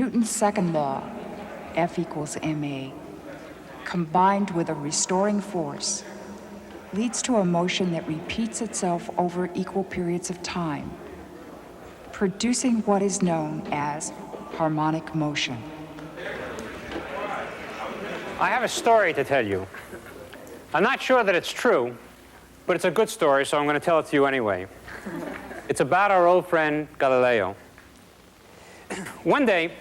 Newton's second law, F equals ma, combined with a restoring force, leads to a motion that repeats itself over equal periods of time, producing what is known as harmonic motion. I have a story to tell you. I'm not sure that it's true, but it's a good story, so I'm going to tell it to you anyway. It's about our old friend Galileo. One day,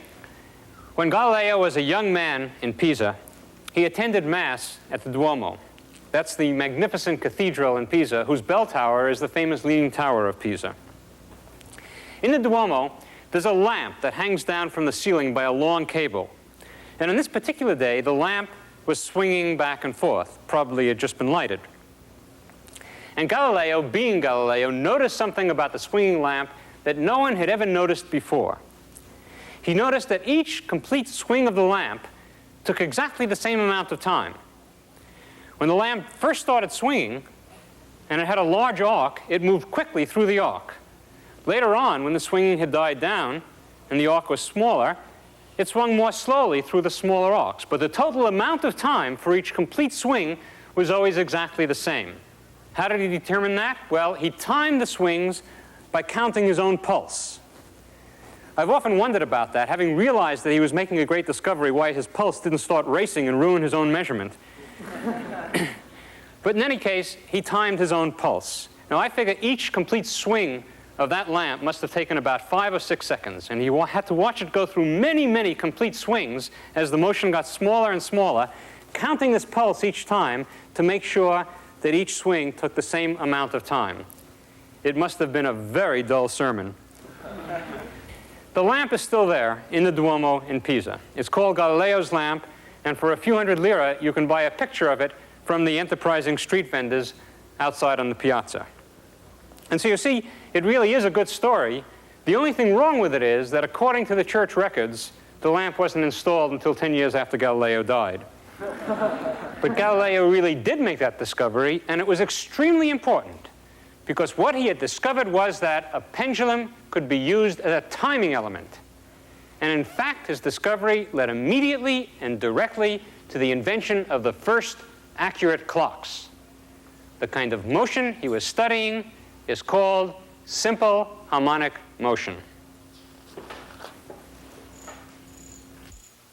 when Galileo was a young man in Pisa, he attended Mass at the Duomo. That's the magnificent cathedral in Pisa, whose bell tower is the famous Leaning Tower of Pisa. In the Duomo, there's a lamp that hangs down from the ceiling by a long cable. And on this particular day, the lamp was swinging back and forth. Probably it had just been lighted. And Galileo, being Galileo, noticed something about the swinging lamp that no one had ever noticed before. He noticed that each complete swing of the lamp took exactly the same amount of time. When the lamp first started swinging, and it had a large arc, it moved quickly through the arc. Later on, when the swinging had died down and the arc was smaller, it swung more slowly through the smaller arcs. But the total amount of time for each complete swing was always exactly the same. How did he determine that? Well, he timed the swings by counting his own pulse. I've often wondered about that, having realized that he was making a great discovery, why his pulse didn't start racing and ruin his own measurement. But in any case, he timed his own pulse. Now, I figure each complete swing of that lamp must have taken about 5 or 6 seconds, and he had to watch it go through many, many complete swings as the motion got smaller and smaller, counting his pulse each time to make sure that each swing took the same amount of time. It must have been a very dull sermon. The lamp is still there in the Duomo in Pisa. It's called Galileo's lamp, and for a few hundred lire, you can buy a picture of it from the enterprising street vendors outside on the piazza. And so you see, it really is a good story. The only thing wrong with it is that according to the church records, the lamp wasn't installed until 10 years after Galileo died. But Galileo really did make that discovery, and it was extremely important, because what he had discovered was that a pendulum could be used as a timing element. And in fact, his discovery led immediately and directly to the invention of the first accurate clocks. The kind of motion he was studying is called simple harmonic motion.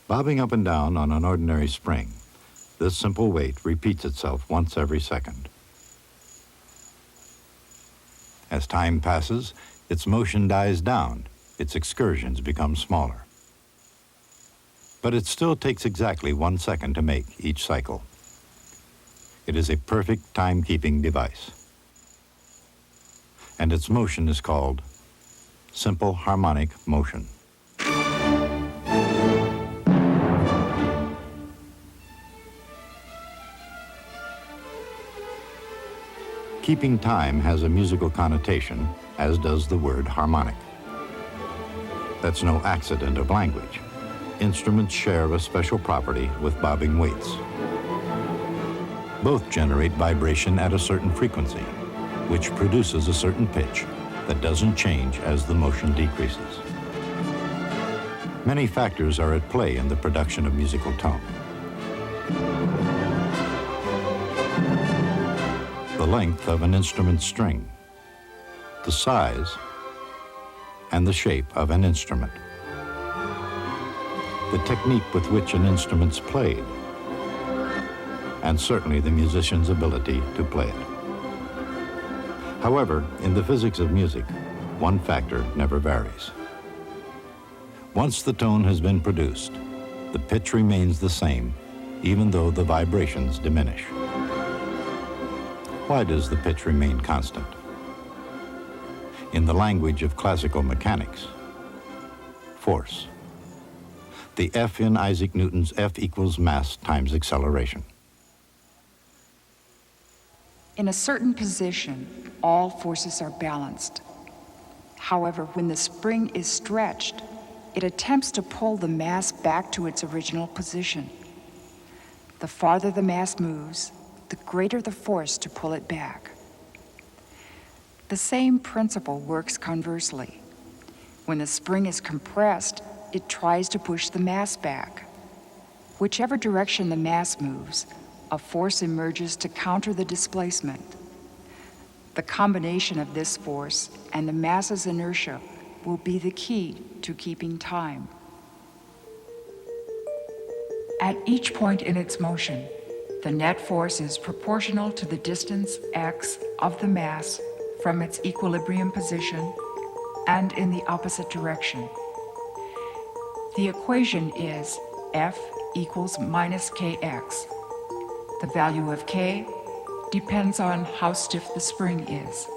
Bobbing up and down on an ordinary spring, this simple weight repeats itself once every second. As time passes, its motion dies down, its excursions become smaller. But it still takes exactly 1 second to make each cycle. It is a perfect timekeeping device. And its motion is called simple harmonic motion. Keeping time has a musical connotation, as does the word harmonic. That's no accident of language. Instruments share a special property with bobbing weights. Both generate vibration at a certain frequency, which produces a certain pitch that doesn't change as the motion decreases. Many factors are at play in the production of musical tone. The length of an instrument's string, the size, and the shape of an instrument. The technique with which an instrument's played, and certainly the musician's ability to play it. However, in the physics of music, one factor never varies. Once the tone has been produced, the pitch remains the same, even though the vibrations diminish. Why does the pitch remain constant? In the language of classical mechanics, force. The F in Isaac Newton's F equals mass times acceleration. In a certain position, all forces are balanced. However, when the spring is stretched, it attempts to pull the mass back to its original position. The farther the mass moves, the greater the force to pull it back. The same principle works conversely. When the spring is compressed, it tries to push the mass back. Whichever direction the mass moves, a force emerges to counter the displacement. The combination of this force and the mass's inertia will be the key to keeping time. At each point in its motion, the net force is proportional to the distance x of the mass from its equilibrium position and in the opposite direction. The equation is F equals minus kx. The value of k depends on how stiff the spring is.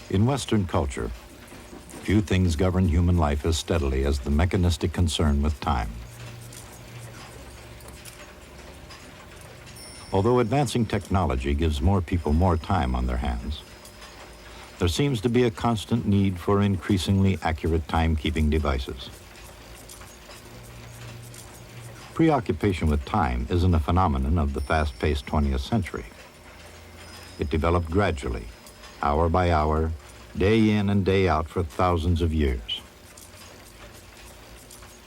In Western culture, few things govern human life as steadily as the mechanistic concern with time. Although advancing technology gives more people more time on their hands, there seems to be a constant need for increasingly accurate timekeeping devices. Preoccupation with time isn't a phenomenon of the fast-paced 20th century. It developed gradually, hour by hour, day in and day out for thousands of years.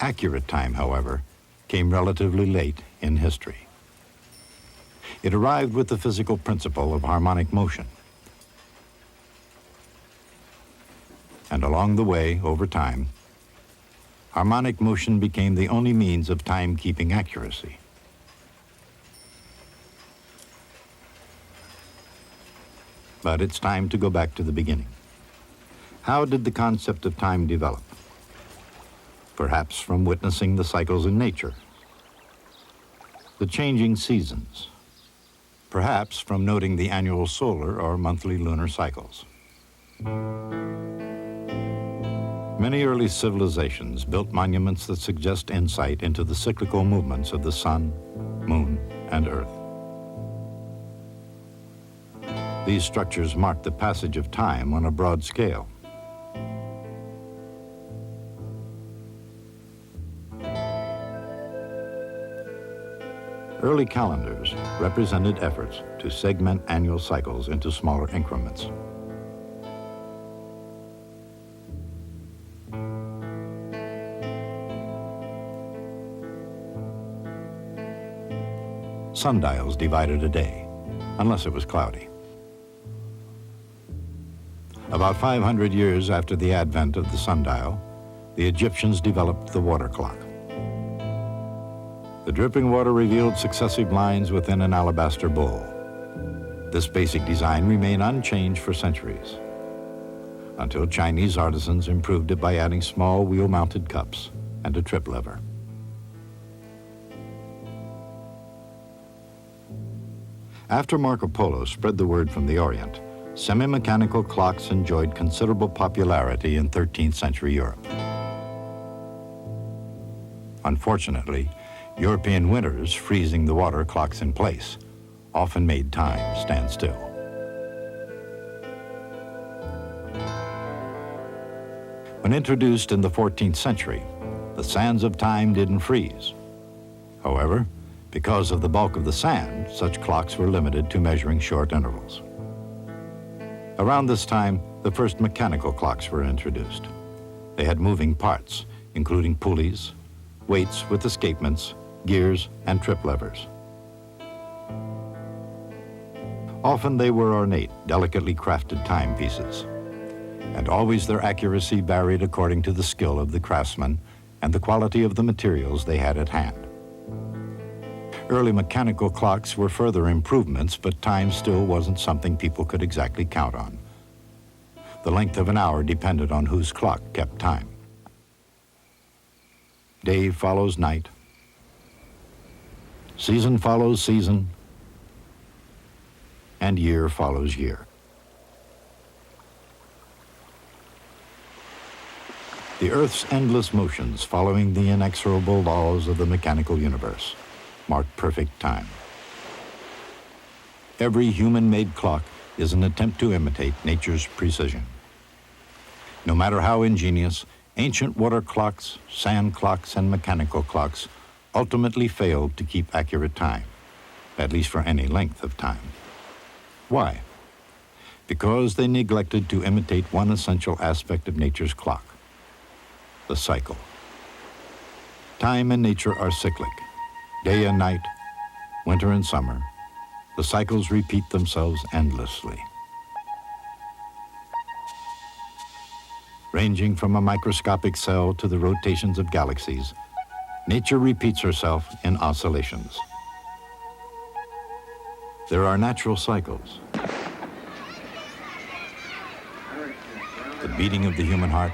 Accurate time, however, came relatively late in history. It arrived with the physical principle of harmonic motion. And along the way, over time, harmonic motion became the only means of timekeeping accuracy. But it's time to go back to the beginning. How did the concept of time develop? Perhaps from witnessing the cycles in nature, the changing seasons. Perhaps from noting the annual solar or monthly lunar cycles. Many early civilizations built monuments that suggest insight into the cyclical movements of the sun, moon, and earth. These structures mark the passage of time on a broad scale. Early calendars represented efforts to segment annual cycles into smaller increments. Sundials divided a day, unless it was cloudy. About 500 years after the advent of the sundial, the Egyptians developed the water clock. The dripping water revealed successive lines within an alabaster bowl. This basic design remained unchanged for centuries, until Chinese artisans improved it by adding small wheel-mounted cups and a trip lever. After Marco Polo spread the word from the Orient, semi-mechanical clocks enjoyed considerable popularity in 13th century Europe. Unfortunately, European winters freezing the water clocks in place often made time stand still. When introduced in the 14th century, the sands of time didn't freeze. However, because of the bulk of the sand, such clocks were limited to measuring short intervals. Around this time, the first mechanical clocks were introduced. They had moving parts, including pulleys, weights with escapements, gears, and trip levers. Often they were ornate, delicately crafted timepieces, and always their accuracy varied according to the skill of the craftsman and the quality of the materials they had at hand. Early mechanical clocks were further improvements, but time still wasn't something people could exactly count on. The length of an hour depended on whose clock kept time. Day follows night. Season follows season. And year follows year. The Earth's endless motions following the inexorable laws of the mechanical universe mark perfect time. Every human-made clock is an attempt to imitate nature's precision. No matter how ingenious, ancient water clocks, sand clocks, and mechanical clocks ultimately failed to keep accurate time, at least for any length of time. Why? Because they neglected to imitate one essential aspect of nature's clock: the cycle. Time and nature are cyclic. Day and night, winter and summer, the cycles repeat themselves endlessly. Ranging from a microscopic cell to the rotations of galaxies, nature repeats herself in oscillations. There are natural cycles. The beating of the human heart,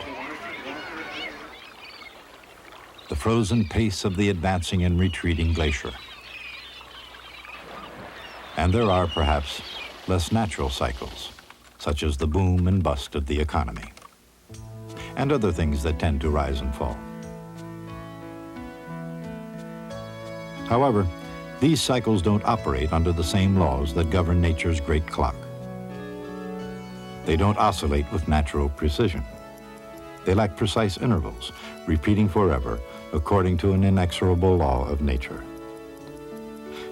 the frozen pace of the advancing and retreating glacier. And there are perhaps less natural cycles, such as the boom and bust of the economy, and other things that tend to rise and fall. However, these cycles don't operate under the same laws that govern nature's great clock. They don't oscillate with natural precision. They lack precise intervals, repeating forever according to an inexorable law of nature.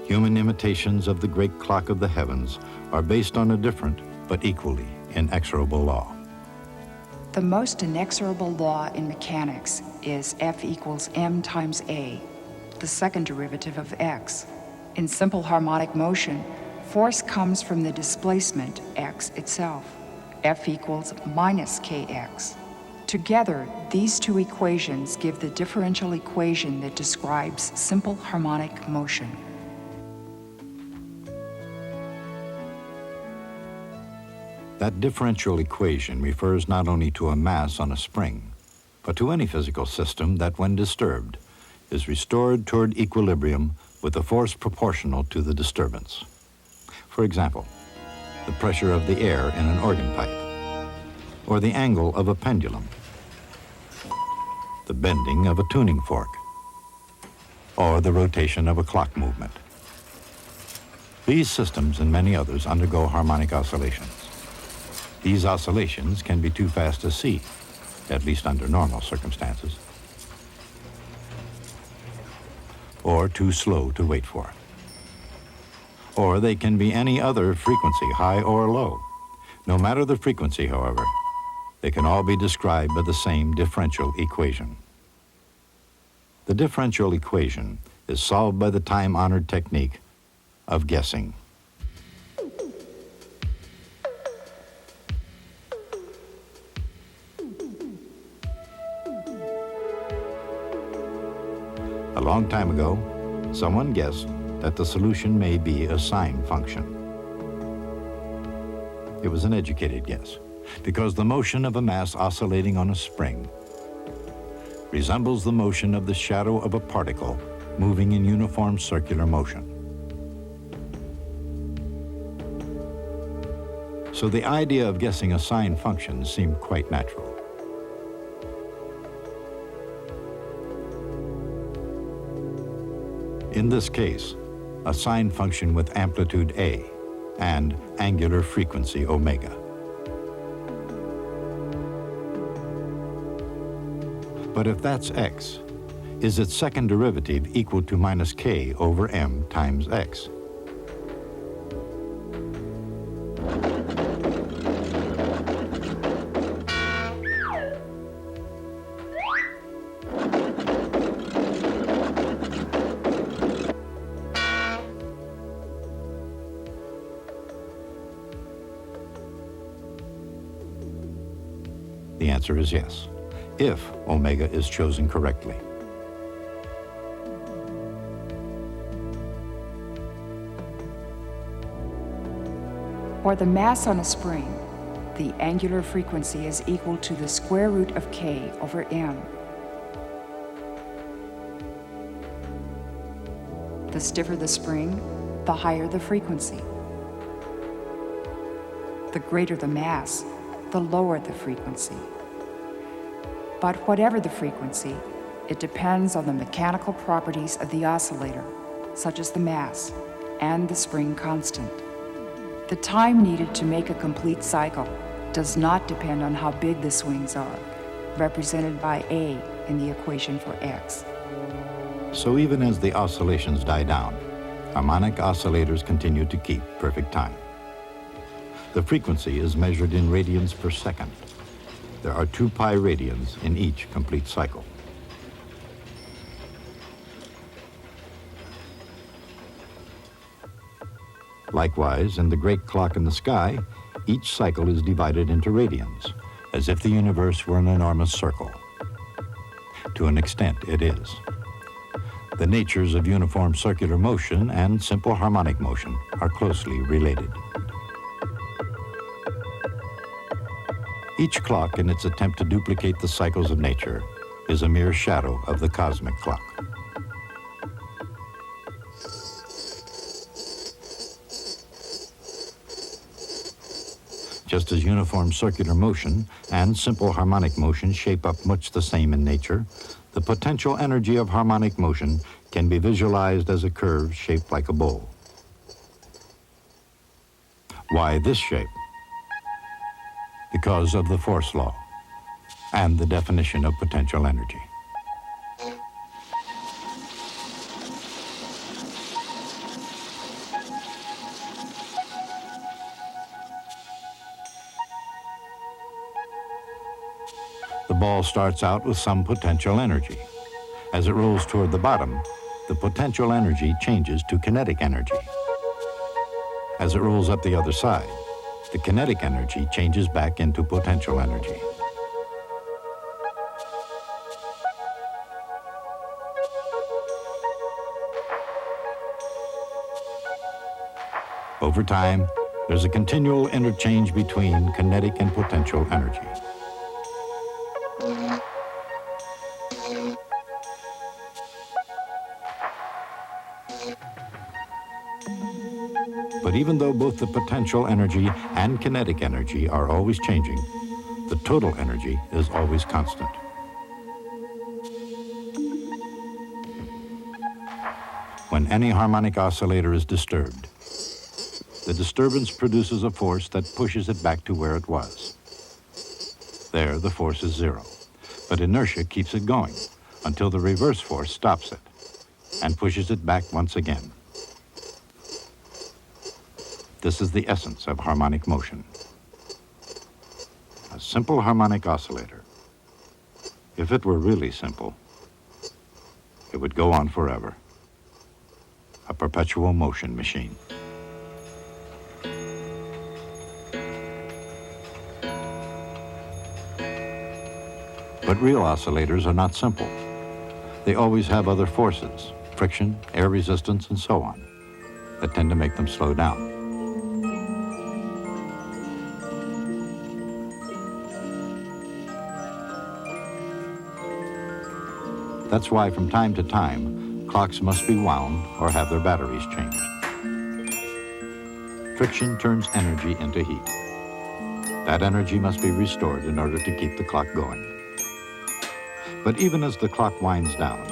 Human imitations of the great clock of the heavens are based on a different but equally inexorable law. The most inexorable law in mechanics is F equals m times a, the second derivative of x. In simple harmonic motion, force comes from the displacement x itself. F equals minus kx. Together, these two equations give the differential equation that describes simple harmonic motion. That differential equation refers not only to a mass on a spring, but to any physical system that, when disturbed, is restored toward equilibrium with a force proportional to the disturbance. For example, the pressure of the air in an organ pipe, or the angle of a pendulum, the bending of a tuning fork, or the rotation of a clock movement. These systems and many others undergo harmonic oscillations. These oscillations can be too fast to see, at least under normal circumstances, or too slow to wait for. Or they can be any other frequency, high or low. No matter the frequency, however, they can all be described by the same differential equation. The differential equation is solved by the time-honored technique of guessing. A long time ago, someone guessed that the solution may be a sine function. It was an educated guess, because the motion of a mass oscillating on a spring resembles the motion of the shadow of a particle moving in uniform circular motion. So the idea of guessing a sine function seemed quite natural. In this case, a sine function with amplitude A and angular frequency omega. But if that's x, is its second derivative equal to minus k over m times x? The answer is yes, if omega is chosen correctly. For the mass on a spring, the angular frequency is equal to the square root of k over m. The stiffer the spring, the higher the frequency. The greater the mass, the lower the frequency. But whatever the frequency, it depends on the mechanical properties of the oscillator, such as the mass and the spring constant. The time needed to make a complete cycle does not depend on how big the swings are, represented by A in the equation for x. So even as the oscillations die down, harmonic oscillators continue to keep perfect time. The frequency is measured in radians per second. There are 2 pi radians in each complete cycle. Likewise, in the great clock in the sky, each cycle is divided into radians, as if the universe were an enormous circle. To an extent, it is. The natures of uniform circular motion and simple harmonic motion are closely related. Each clock, in its attempt to duplicate the cycles of nature, is a mere shadow of the cosmic clock. Just as uniform circular motion and simple harmonic motion shape up much the same in nature, the potential energy of harmonic motion can be visualized as a curve shaped like a bowl. Why this shape? Because of the force law and the definition of potential energy. The ball starts out with some potential energy. As it rolls toward the bottom, the potential energy changes to kinetic energy. As it rolls up the other side, the kinetic energy changes back into potential energy. Over time, there's a continual interchange between kinetic and potential energy. But even though both the potential energy and kinetic energy are always changing, the total energy is always constant. When any harmonic oscillator is disturbed, the disturbance produces a force that pushes it back to where it was. There, the force is 0, but inertia keeps it going until the reverse force stops it and pushes it back once again. This is the essence of harmonic motion. A simple harmonic oscillator. If it were really simple, it would go on forever. A perpetual motion machine. But real oscillators are not simple. They always have other forces, friction, air resistance, and so on, that tend to make them slow down. That's why from time to time, clocks must be wound or have their batteries changed. Friction turns energy into heat. That energy must be restored in order to keep the clock going. But even as the clock winds down,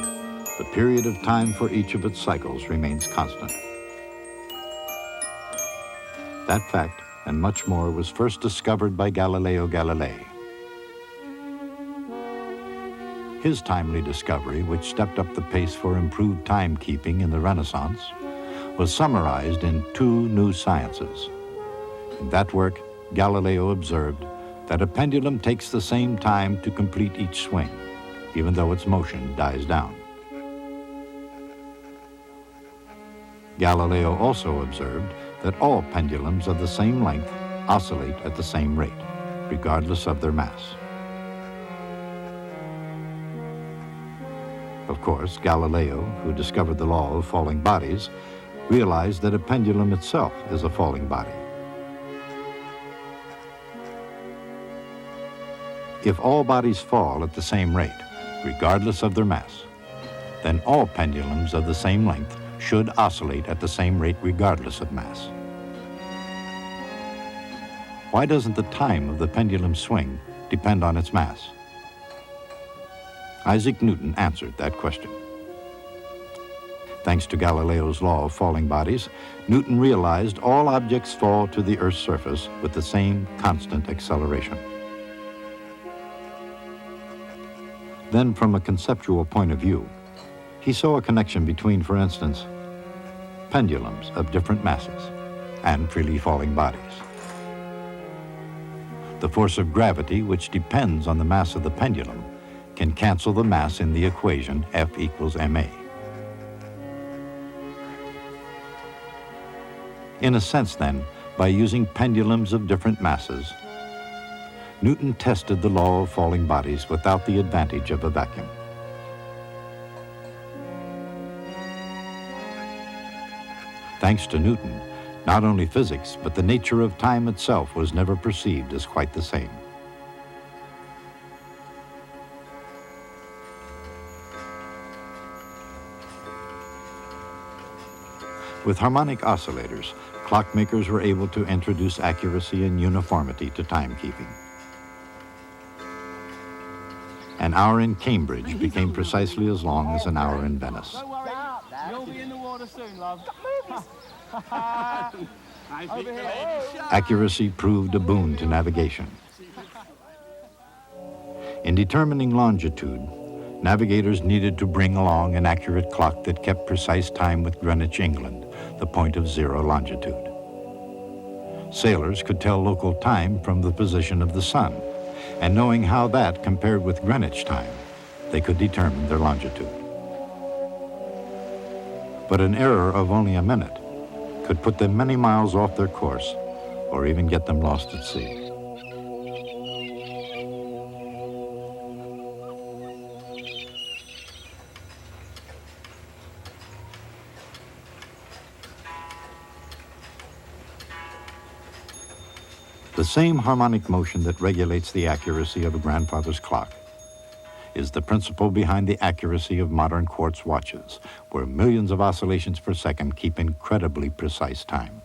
the period of time for each of its cycles remains constant. That fact, and much more, was first discovered by Galileo Galilei. His timely discovery, which stepped up the pace for improved timekeeping in the Renaissance, was summarized in 2 new sciences. In that work, Galileo observed that a pendulum takes the same time to complete each swing, even though its motion dies down. Galileo also observed that all pendulums of the same length oscillate at the same rate, regardless of their mass. Of course, Galileo, who discovered the law of falling bodies, realized that a pendulum itself is a falling body. If all bodies fall at the same rate, regardless of their mass, then all pendulums of the same length should oscillate at the same rate regardless of mass. Why doesn't the time of the pendulum swing depend on its mass? Isaac Newton answered that question. Thanks to Galileo's law of falling bodies, Newton realized all objects fall to the Earth's surface with the same constant acceleration. Then, from a conceptual point of view, he saw a connection between, for instance, pendulums of different masses and freely falling bodies. The force of gravity, which depends on the mass of the pendulum, can cancel the mass in the equation F equals ma. In a sense, then, by using pendulums of different masses, Newton tested the law of falling bodies without the advantage of a vacuum. Thanks to Newton, not only physics, but the nature of time itself was never perceived as quite the same. With harmonic oscillators, clockmakers were able to introduce accuracy and uniformity to timekeeping. An hour in Cambridge became precisely as long as an hour in Venice. Don't worry, you'll be in the water soon, love. Over here. Accuracy proved a boon to navigation. In determining longitude, navigators needed to bring along an accurate clock that kept precise time with Greenwich, England, the point of zero longitude. Sailors could tell local time from the position of the sun, and knowing how that compared with Greenwich time, they could determine their longitude. But an error of only a minute could put them many miles off their course, or even get them lost at sea. The same harmonic motion that regulates the accuracy of a grandfather's clock is the principle behind the accuracy of modern quartz watches, where millions of oscillations per second keep incredibly precise time.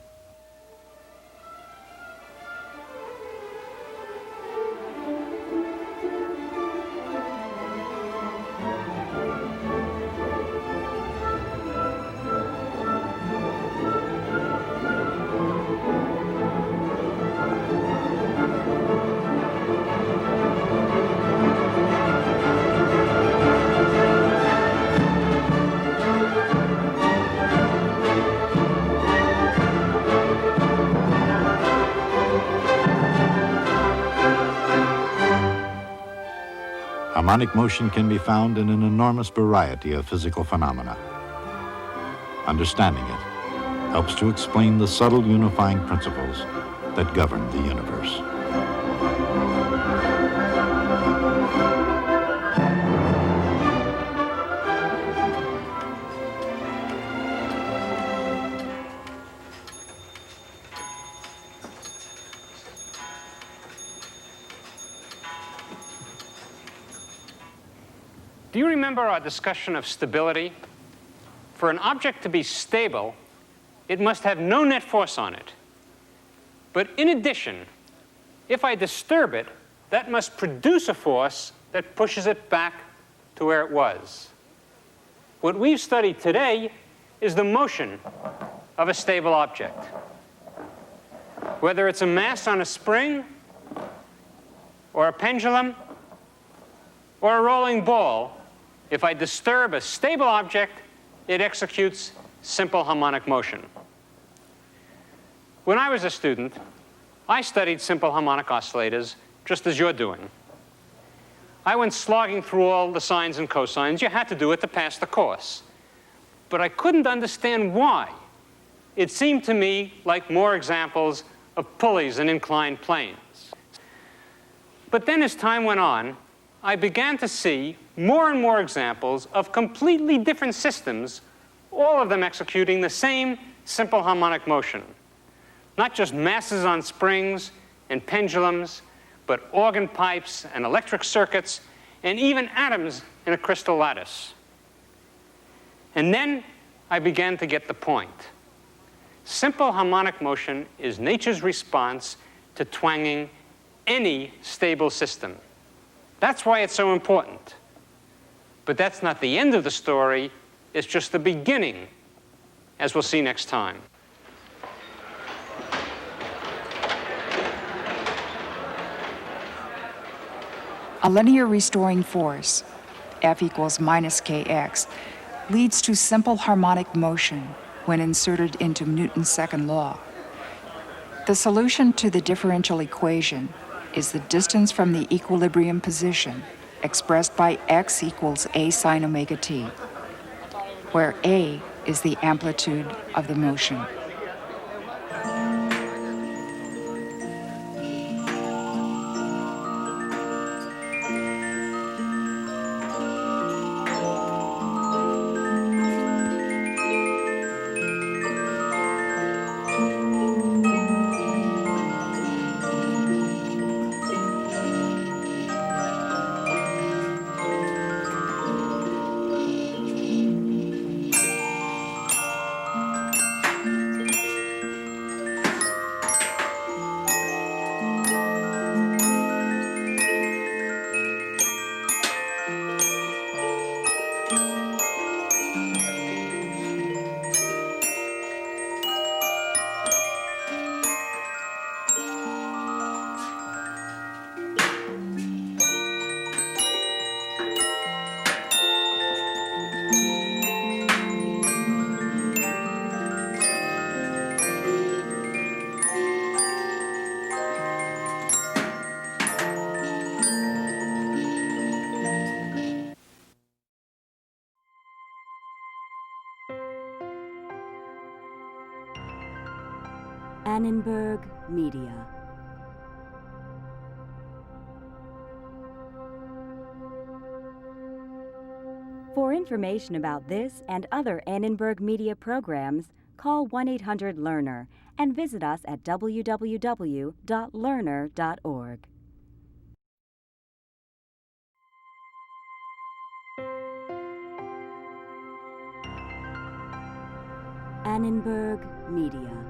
Harmonic motion can be found in an enormous variety of physical phenomena. Understanding it helps to explain the subtle unifying principles that govern the universe. Do you remember our discussion of stability? For an object to be stable, it must have no net force on it. But in addition, if I disturb it, that must produce a force that pushes it back to where it was. What we've studied today is the motion of a stable object. Whether it's a mass on a spring, or a pendulum, or a rolling ball, if I disturb a stable object, it executes simple harmonic motion. When I was a student, I studied simple harmonic oscillators just as you're doing. I went slogging through all the sines and cosines you had to do it to pass the course. But I couldn't understand why. It seemed to me like more examples of pulleys and inclined planes. But then as time went on, I began to see more and more examples of completely different systems, all of them executing the same simple harmonic motion. Not just masses on springs and pendulums, but organ pipes and electric circuits and even atoms in a crystal lattice. And then I began to get the point. Simple harmonic motion is nature's response to twanging any stable system. That's why it's so important. But that's not the end of the story. It's just the beginning, as we'll see next time. A linear restoring force, F equals minus kx, leads to simple harmonic motion when inserted into Newton's second law. The solution to the differential equation is the distance from the equilibrium position, expressed by x equals a sine omega t, where a is the amplitude of the motion. Annenberg Media. For information about this and other Annenberg Media programs, call 1-800-LEARNER and visit us at www.learner.org. Annenberg Media.